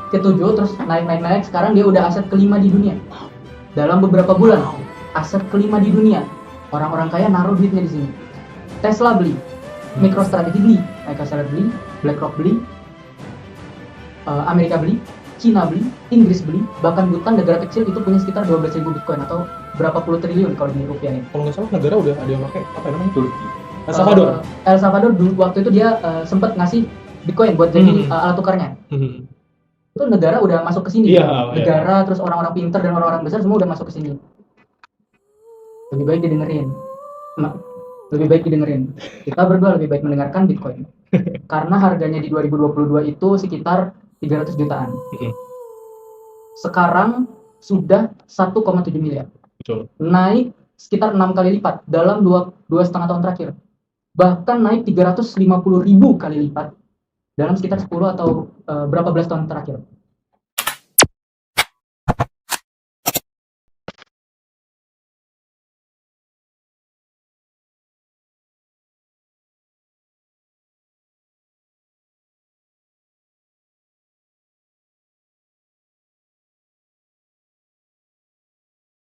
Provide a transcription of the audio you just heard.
ke-7 terus naik. Sekarang dia udah aset kelima di dunia. Dalam beberapa bulan, aset kelima di dunia. Orang-orang kaya naruh duitnya di sini. Tesla beli, MicroStrategy beli, Microsoft beli, BlackRock beli, Amerika beli, Cina beli, Inggris beli, bahkan Bhutan negara kecil itu punya sekitar 12.000 Bitcoin atau berapa puluh triliun kalau di rupiah ini. Kalau nggak salah negara udah ada yang pakai apa namanya Turki, El Salvador. El Salvador dulu waktu itu dia sempat ngasih Bitcoin buat jadi alat tukarnya. Itu negara udah masuk ke sini. Negara terus orang-orang pintar dan orang-orang besar semua udah masuk ke sini. Lebih baik didengerin. Kita berdua lebih baik mendengarkan Bitcoin. Karena harganya di 2022 itu sekitar 300 jutaan. Sekarang sudah 1,7 miliar. Betul. Naik sekitar 6 kali lipat dalam 2,5 tahun terakhir. Bahkan naik 350.000 kali lipat dalam sekitar 10 atau berapa belas tahun terakhir.